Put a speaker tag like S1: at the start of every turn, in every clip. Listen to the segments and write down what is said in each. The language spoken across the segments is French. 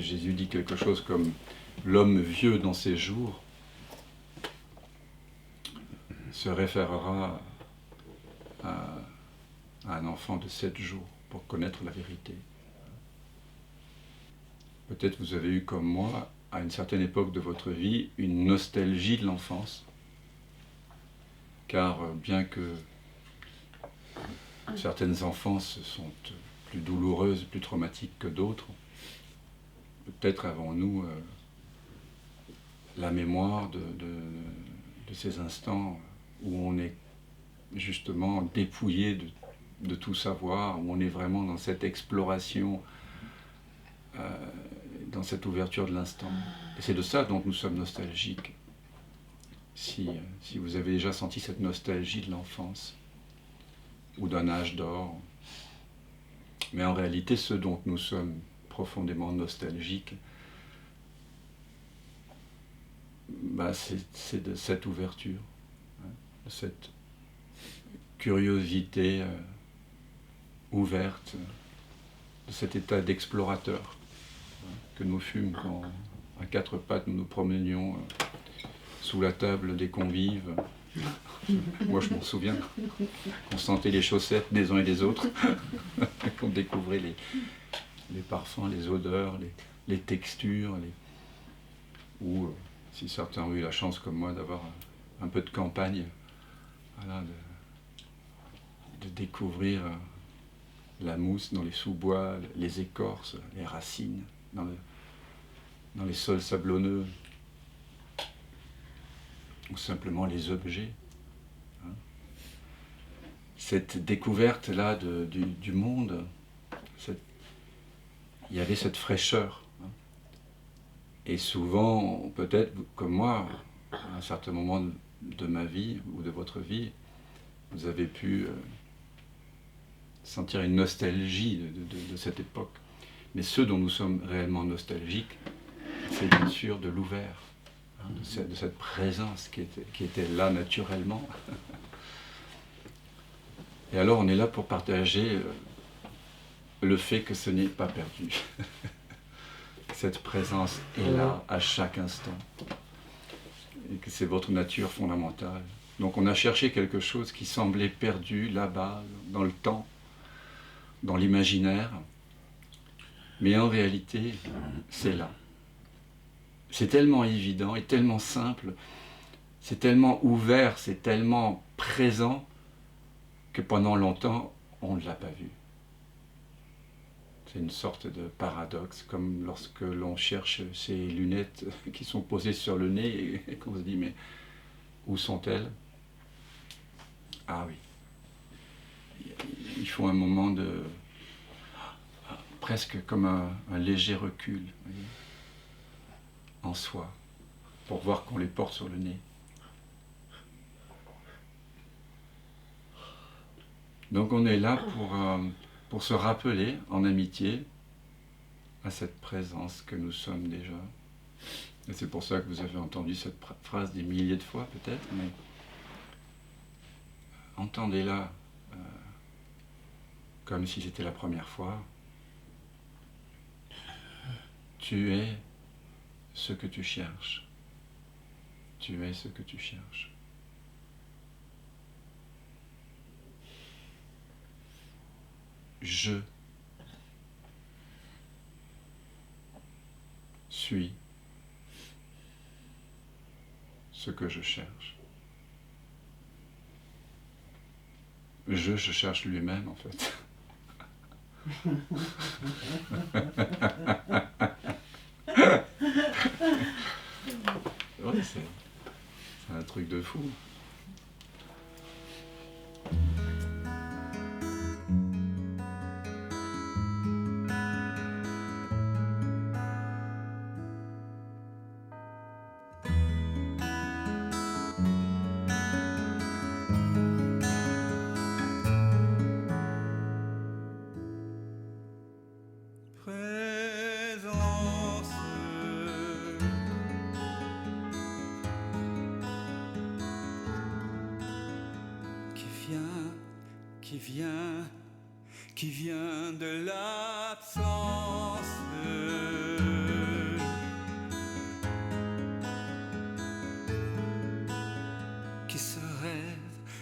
S1: Jésus dit quelque chose comme « l'homme vieux dans ses jours » se référera à un enfant de 7 jours pour connaître la vérité. Peut-être vous avez eu comme moi, à une certaine époque de votre vie, une nostalgie de l'enfance, car bien que certaines enfances sont plus douloureuses, plus traumatiques que d'autres, peut-être avons-nous la mémoire de ces instants où on est justement dépouillé de tout savoir, où on est vraiment dans cette exploration, dans cette ouverture de l'instant. Et c'est de ça dont nous sommes nostalgiques. Si vous avez déjà senti cette nostalgie de l'enfance, ou d'un âge d'or, mais en réalité, ce dont nous sommes profondément nostalgiques, c'est de cette ouverture, de cette curiosité ouverte, de cet état d'explorateur que nous fûmes quand, à 4 pattes, nous nous promenions sous la table des convives. Moi, je m'en souviens, qu'on sentait les chaussettes des uns et des autres, qu'on découvrait les parfums, les odeurs, les textures, ou si certains ont eu la chance, comme moi, d'avoir un peu de campagne, voilà, de découvrir la mousse dans les sous-bois, les écorces, les racines, dans les sols sablonneux, ou simplement les objets. Cette découverte-là du monde, il y avait cette fraîcheur. Et souvent, peut-être comme moi, à un certain moment de ma vie ou de votre vie, vous avez pu sentir une nostalgie de cette époque. Mais ce dont nous sommes réellement nostalgiques, c'est bien sûr de l'ouvert, de cette présence qui était là naturellement. Et alors on est là pour partager le fait que ce n'est pas perdu. Cette présence est là à chaque instant. Et que c'est votre nature fondamentale. Donc on a cherché quelque chose qui semblait perdu là-bas, dans le temps, dans l'imaginaire. Mais en réalité, c'est là. C'est tellement évident et tellement simple, c'est tellement ouvert, c'est tellement présent, que pendant longtemps, on ne l'a pas vu. C'est une sorte de paradoxe, comme lorsque l'on cherche ces lunettes qui sont posées sur le nez et qu'on se dit, mais où sont-elles? Ah oui. Il faut un moment de... presque comme un léger recul, voyez, en soi, pour voir qu'on les porte sur le nez. Donc on est là pour se rappeler en amitié à cette présence que nous sommes déjà. Et c'est pour ça que vous avez entendu cette phrase des milliers de fois peut-être, mais entendez-la comme si c'était la première fois. Tu es ce que tu cherches. Tu es ce que tu cherches. Je suis ce que je cherche. Je cherche lui-même en fait. Ouais, c'est un truc de fou.
S2: Qui vient de l'absence.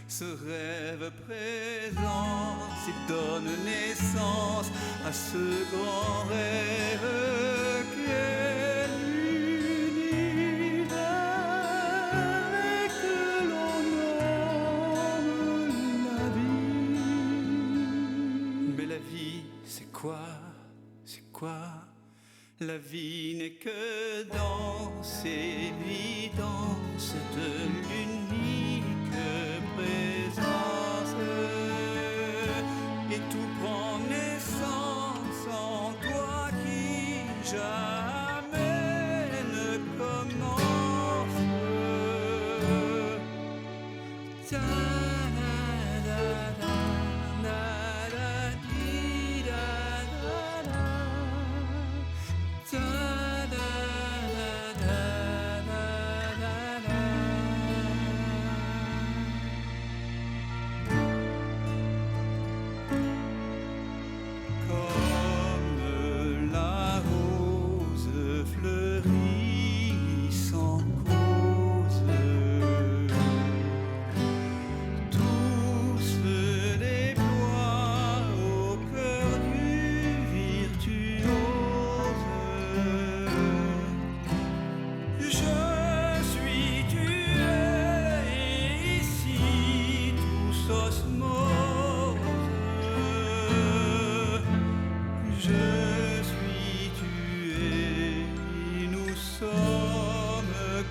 S1: ce rêve présent, s'il donne naissance à ce grand rêve qu'est l'univers et que l'on nomme la vie. Mais la vie, c'est quoi? C'est quoi? La vie n'est que danse, évidence de l'unique présence. Et tout prend naissance en toi qui jamais ne commence.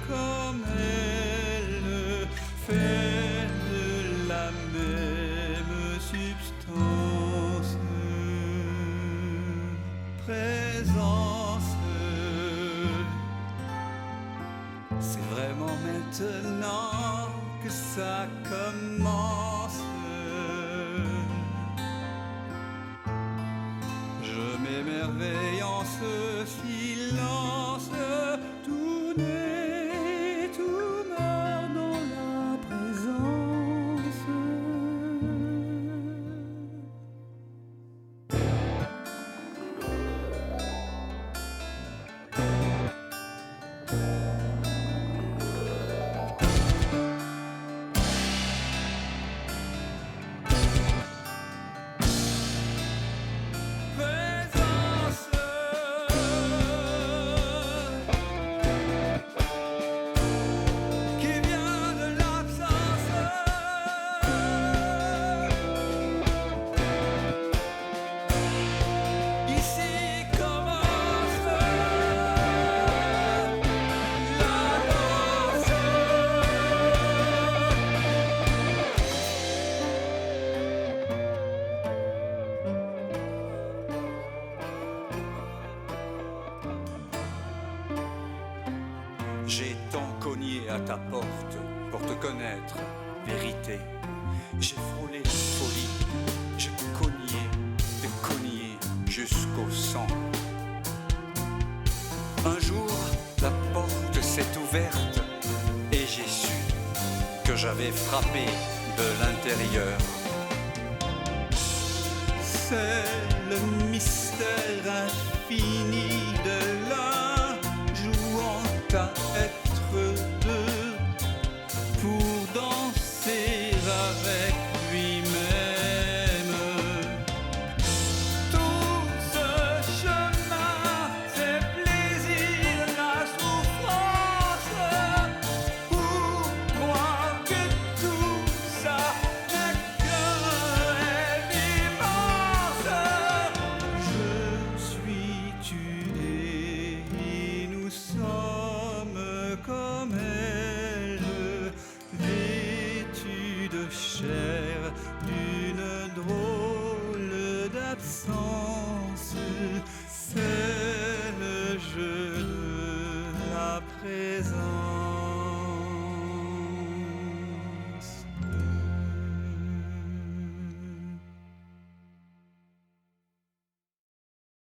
S1: Comme elle fait de la même substance, présence. C'est vraiment maintenant que ça commence. Je m'émerveille en ce silence. Tout naît, tout meurt dans la présence. J'ai tant cogné à ta porte pour te connaître, vérité. J'ai frôlé la folie, j'ai cogné et cogné jusqu'au sang. Un jour, la porte s'est ouverte et j'ai su que j'avais frappé de l'intérieur. C'est le mystère infini de la jouant à être